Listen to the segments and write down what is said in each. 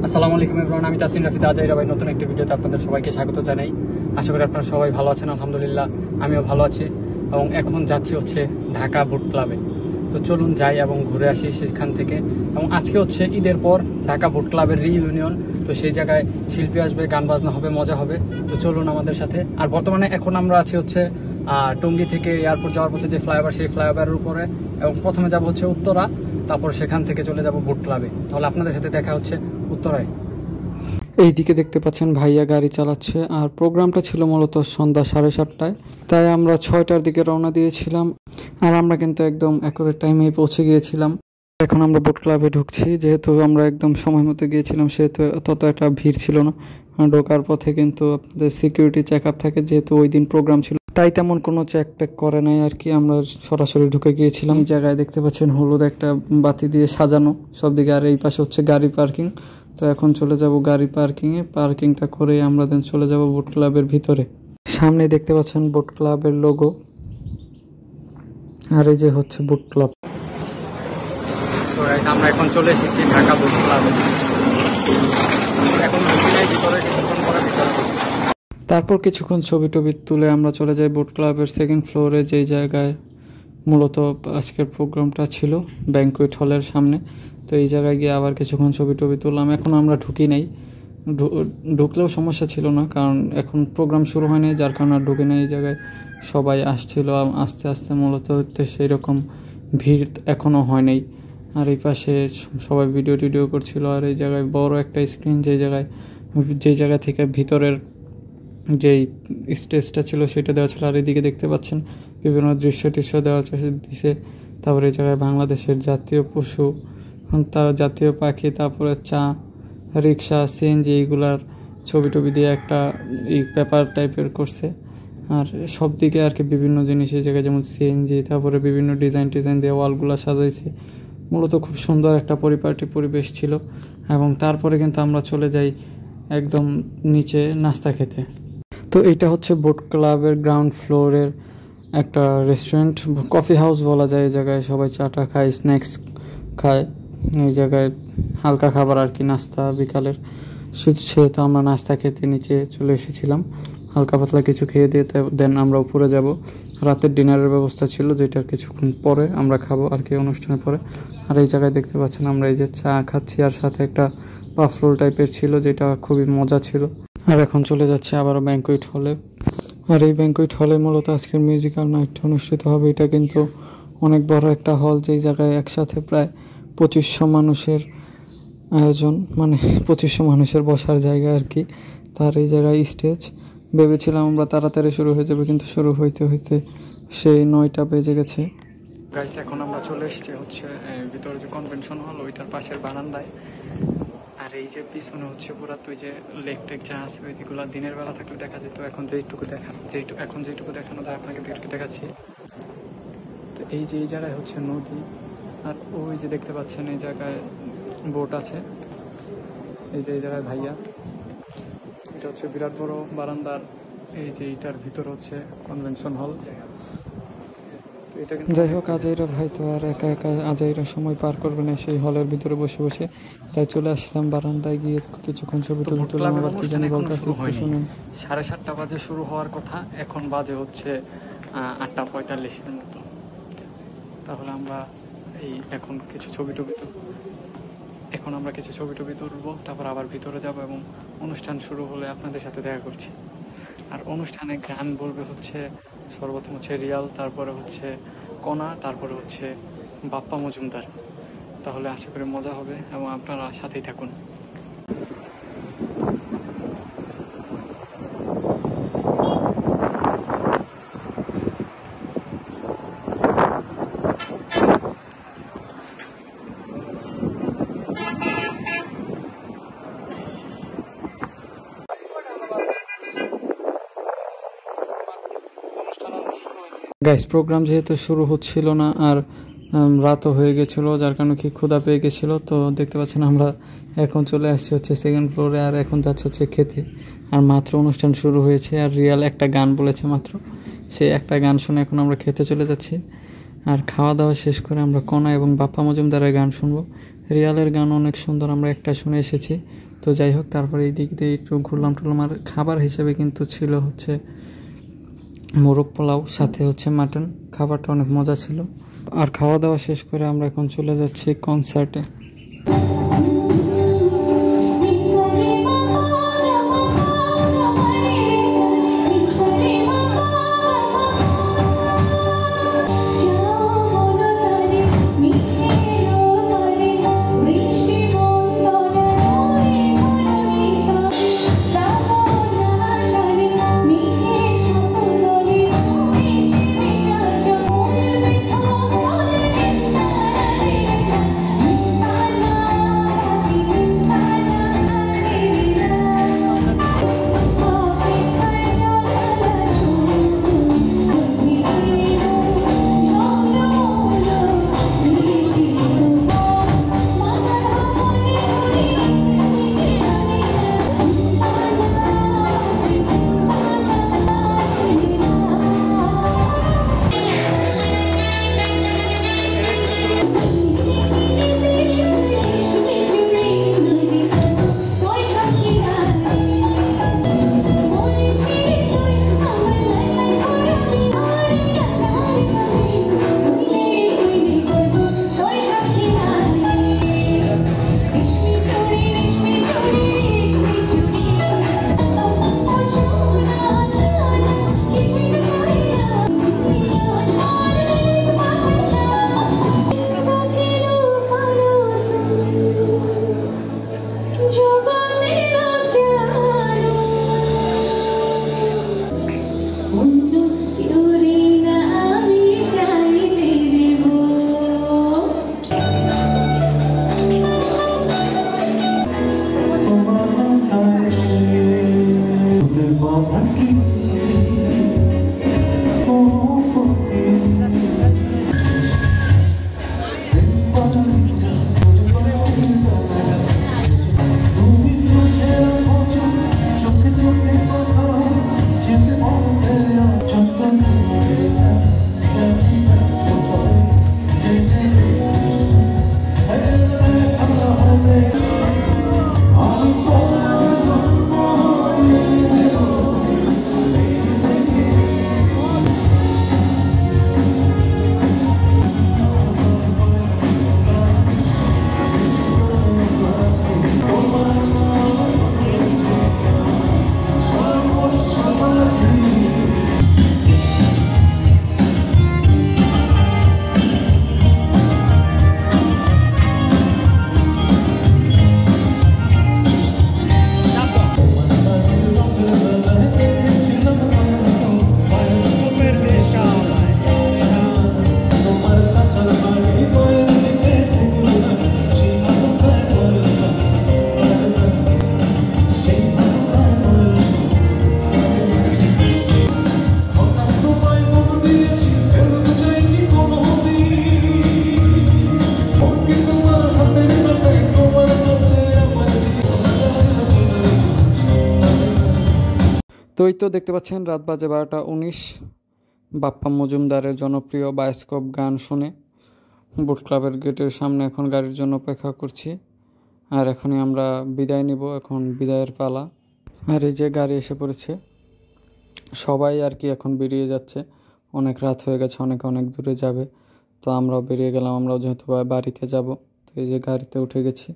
আসসালামু আলাইকুম এভরিওয়ান, আমি তাসিন রাফিদ আজাইরা ভাই নতুন একটা ভিডিওতে আপনাদের সবাইকে স্বাগত জানাই। আশা করি আপনারা সবাই ভালো আছেন। আলহামদুলিল্লাহ আমিও ভালো আছি এবং এখন যাচ্ছি হচ্ছে ঢাকা বুট ক্লাবে। তো চলুন যাই এবং ঘুরে আসি সেখান থেকে। এবং আজকে হচ্ছে ঈদের পর ঢাকা বুট ক্লাবের রিইউনিয়ন। তো সেই জায়গায় শিল্পী আসবে, গান বাজনা হবে, মজা হবে। তো চলুন আমাদের সাথে। আর বর্তমানে এখন আমরা আছি হচ্ছে টঙ্গী থেকে এয়ারপোর্ট যাওয়ার পথে যে ফ্লাইওভার, সেই ফ্লাইওভারের উপরে। এবং প্রথমে যাব হচ্ছে উত্তরা, তারপর সেখান থেকে চলে যাব বুট ক্লাবে। তাহলে আপনাদের সাথে দেখা হচ্ছে উত্তরায়। এইদিকে দেখতে পাচ্ছেন ভাইয়া গাড়ি চালাচ্ছে। আর প্রোগ্রামটা ছিল মূলত সন্ধ্যা 7:30টায়, তাই আমরা 6টার দিকে রওনা দিয়েছিলাম। আর আমরা কিন্তু একদম অ্যাকুরেট টাইমেই পৌঁছে গিয়েছিলাম। এখন আমরা বুট ক্লাবে ঢুকছি। যেহেতু আমরা একদম সময় মতো গিয়েছিলাম, সেহেতু তত একটা ভিড় ছিল না। ঢোকার পথে কিন্তু আপনাদের সিকিউরিটি চেক আপ থাকে, যেহেতু ওই দিন প্রোগ্রাম ছিল, তাই তেমন কোনো চেক টেক করে নাই আর কি। আমরা সরাসরি ঢুকে গিয়েছিলাম। এই জায়গায় দেখতে পাচ্ছেন হলুদ একটা বাতি দিয়ে সাজানো সব দিকে। আর এই পাশে হচ্ছে গাড়ি পার্কিং। তো এখন চলে যাব গাড়ি পার্কিংয়ে। পার্কিংটা করে আমরা দেন চলে যাব বুট ক্লাবের ভিতরে। সামনে দেখতে পাচ্ছেন বুট ক্লাবের লোগো। আর এই যে হচ্ছে বুট ক্লাব। তো আমরা এখন চলে এসেছি ঢাকা বুট ক্লাবে। এখন ভিতরে কিছুক্ষণ পরে ভিতরে। তারপর কিছুক্ষণ ছবি টবি তুলে আমরা চলে যাই বুট ক্লাবের সেকেন্ড ফ্লোরে, যেই জায়গায় মূলত আজকের প্রোগ্রামটা ছিল, ব্যাংকুয়েট হলের সামনে। তো এই জায়গায় গিয়ে আবার কিছুক্ষণ ছবি টবি তুললাম। এখন আমরা ঢুকি নাই, ঢুকলেও সমস্যা ছিল না, কারণ এখন প্রোগ্রাম শুরু হয়নি, যার কারণে আর ঢুকে নেই। এই জায়গায় সবাই আসছিল আস্তে আস্তে, মূলত সেই রকম ভিড় এখনও হয় নাই। আর এই পাশে সবাই ভিডিও টিডিও করছিল। আর এই জায়গায় বড় একটা স্ক্রিন, যেই জায়গা থেকে ভিতরের যেই স্টেজটা ছিল সেটা দেওয়া ছিল। আর এদিকে দেখতে পাচ্ছেন বিভিন্ন দৃশ্য দেওয়া দিছে। তারপরে এই জায়গায় বাংলাদেশের জাতীয় পশু, জাতীয় পাখি, তারপরে চা, রিক্সা, সিএনজি, এইগুলার ছবি টবি দিয়ে একটা এই পেপার টাইপের করছে। আর সব দিকে আর কি বিভিন্ন জিনিস এই জায়গায়, যেমন সিএনজি, তারপরে বিভিন্ন ডিজাইন দিয়ে ওয়ালগুলো সাজাইছে। মূলত খুব সুন্দর একটা পরিপাটি পরিবেশ ছিল। এবং তারপরে কিন্তু আমরা চলে যাই একদম নিচে নাস্তা খেতে। তো এইটা হচ্ছে বুট ক্লাবের গ্রাউন্ড ফ্লোরের একটা রেস্টুরেন্ট, কফি হাউস বলা যায়। এই জায়গায় সবাই চাটা খায়, স্ন্যাক্স খায়। এই জায়গায় হালকা খাবার আর কি, নাস্তা বিকালের। সেহেতু আমরা নাস্তা খেতে নিচে চলে এসেছিলাম। হালকা পাতলা কিছু খেয়ে দিয়ে দেন আমরা উপরে যাব। রাতের ডিনারের ব্যবস্থা ছিল, যেটা কিছুক্ষণ পরে আমরা খাবো আর কি, অনুষ্ঠানের পরে। আর এই জায়গায় দেখতে পাচ্ছেন আমরা এই যে চা খাচ্ছি, আর সাথে একটা পাফ রোল টাইপের ছিল, যেটা খুবই মজা ছিল। আর এখন চলে যাচ্ছে আবারও ব্যাংকুয়েট হলে। আর এই ব্যাংকুয়েট হলে মূলত আজকের মিউজিক্যাল নাইটটা অনুষ্ঠিত হবে। এটা কিন্তু অনেক বড় একটা হল, যেই জায়গায় একসাথে প্রায় 2500 মানুষের আয়োজন, মানে 2500 মানুষের বসার জায়গা আর কি। তার এই জায়গায় স্টেজ। ভেবেছিলাম আমরা তাড়াতাড়ি শুরু হয়ে যাবে, কিন্তু শুরু হইতে হইতে সেই 9টা বেজে গেছে। গাইস, এখন আমরা চলে এসেছি হচ্ছে ভিতরে যে কনভেনশন হল, ওইটার পাশের বারান্দায়। আর এই যে পিছনে হচ্ছে পুরা তুই যে লেক টেক যা আছে, ওইগুলো দিনের বেলা থাকলে দেখা যেত। এখন যেটুকু দেখানো যায় আপনাকে দেখাচ্ছি। তো এই যে এই জায়গায় হচ্ছে নদী। আর ওই যে দেখতে পাচ্ছেন এই জায়গায় বোট আছে। এই যে এই জায়গায় ভাইয়া, এটা হচ্ছে বিরাট বড় বারান্দার। এই যে এইটার ভিতর হচ্ছে কনভেনশন হল। যাই হোক, আজাইরা ভাই তো আর একা একা আজাইরা সময় পার করবে না সেই হলের ভিতরে বসে বসে, তাই চলে আসলাম বারান্দায় গিয়ে কিছুক্ষণ ছবি টবি তুললাম। আবার কি জানি বলতেছি, একটু শুনুন। 7:30 বাজে শুরু হওয়ার কথা, এখন বাজে হচ্ছে 8:45 মতো। তাহলে আমরা এখন কিছু ছবি টবি তুলবো, তারপর আবার ভিতরে যাব এবং অনুষ্ঠান শুরু হলে আপনাদের সাথে দেখা করছি। আর অনুষ্ঠানে গান বলবে হচ্ছে সর্বপ্রথম হচ্ছে রিয়াল, তারপরে হচ্ছে কণা, তারপরে হচ্ছে বাপ্পা মজুমদার। তাহলে আশা করি মজা হবে এবং আপনারা সাথেই থাকুন। গাইস, প্রোগ্রাম যেহেতু শুরু হচ্ছিল না, আর রাতও হয়ে গেছিলো, যার কারণে কি ক্ষুধা পেয়ে গেছিলো। তো দেখতে পাচ্ছেন আমরা এখন চলে আসছি হচ্ছে সেকেন্ড ফ্লোরে। আর এখন যাচ্ছে হচ্ছে খেতে। আর মাত্র অনুষ্ঠান শুরু হয়েছে, আর রিয়াল একটা গান বলেছে মাত্র, সেই একটা গান শুনে এখন আমরা খেতে চলে যাচ্ছি। আর খাওয়া দাওয়া শেষ করে আমরা কণা এবং বাপ্পা মজুমদারের গান শুনবো। রিয়ালের গান অনেক সুন্দর, আমরা একটা শুনে এসেছি। তো যাই হোক, তারপরে এই দিক দিয়ে একটু ঘুরলাম টুরলাম। আর খাবার হিসেবে কিন্তু ছিল হচ্ছে মোরগ পোলাও, সাথে হচ্ছে মাটন। খাবারটা অনেক মজা ছিল। আর খাওয়া দাওয়া শেষ করে আমরা এখন চলে যাচ্ছি কনসার্টে। তো এই তো দেখতে পাচ্ছেন রাত বাজে 12:19। বাপ্পা মজুমদারের জনপ্রিয় বায়োস্কোপ গান শুনে বুট ক্লাবের গেটের সামনে এখন গাড়ির জন্য অপেক্ষা করছি। আর এখনই আমরা বিদায় নিব, এখন বিদায়ের পালা। আর এই যে গাড়ি এসে পড়েছে, সবাই আর কি এখন বেরিয়ে যাচ্ছে। অনেক রাত হয়ে গেছে, অনেক দূরে যাবে। তো আমরাও বেরিয়ে গেলাম, আমরাও যেহেতু বাড়িতে যাব। তো এই যে গাড়িতে উঠে গেছি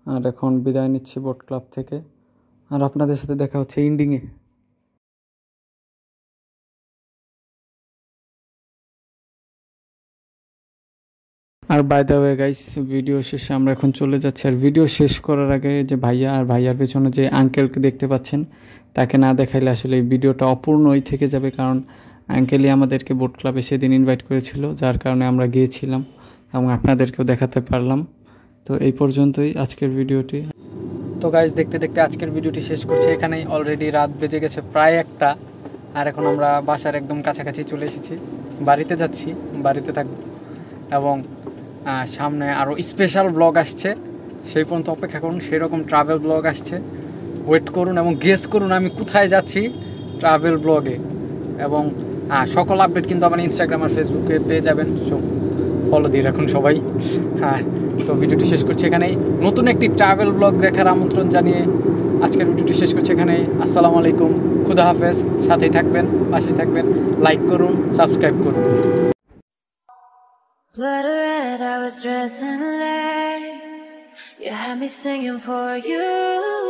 আর এখন বিদায় নিচ্ছি বোট ক্লাব থেকে। আর আপনাদের সাথে দেখা হচ্ছে এন্ডিংয়ে। আর by the way guys, video শেষে আমরা এখন চলে যাচ্ছি। আর ভিডিও শেষ করার আগে যে ভাইয়া আর ভাইয়ার পেছনে যে আঙ্কেলকে দেখতে পাচ্ছেন, তাকে না দেখাইলে আসলে এই ভিডিওটা অপূর্ণই থেকে যাবে। কারণ আঙ্কেলই আমাদেরকে বোট ক্লাবে সেদিন ইনভাইট করেছিল, যার কারণে আমরা গিয়েছিলাম এবং আপনাদেরকেও দেখাতে পারলাম। তো এই পর্যন্তই আজকের ভিডিওটি। তো গাইস, দেখতে দেখতে আজকের ভিডিওটি শেষ করছি এখানেই। অলরেডি রাত বেজে গেছে প্রায় 1টা। আর এখন আমরা বাসার একদম কাছাকাছি চলে এসেছি, বাড়িতে যাচ্ছি, বাড়িতে থাকব। এবং সামনে আরও স্পেশাল ব্লগ আসছে, সেই পর্যন্ত অপেক্ষা করুন। সেরকম ট্রাভেল ব্লগ আসছে, ওয়েট করুন এবং গেস করুন আমি কোথায় যাচ্ছি ট্রাভেল ব্লগে। এবং সকল আপডেট কিন্তু আমার ইনস্টাগ্রাম আর ফেসবুকে পেয়ে যাবেন। সব ফলো দিয়ে রাখুন সবাই। তো ভিডিওটি শেষ করছি এখানেই। নতুন একটি ট্রাভেল ব্লগ দেখার আমন্ত্রণ জানিয়ে আজকের ভিডিওটি শেষ করছি এখানেই। আসসালামু আলাইকুম, খুদা হাফেজ। সাথেই থাকবেন, পাশে থাকবেন, লাইক করুন, সাবস্ক্রাইব করুন। Blood red, I was dressing late. You had me singing for you.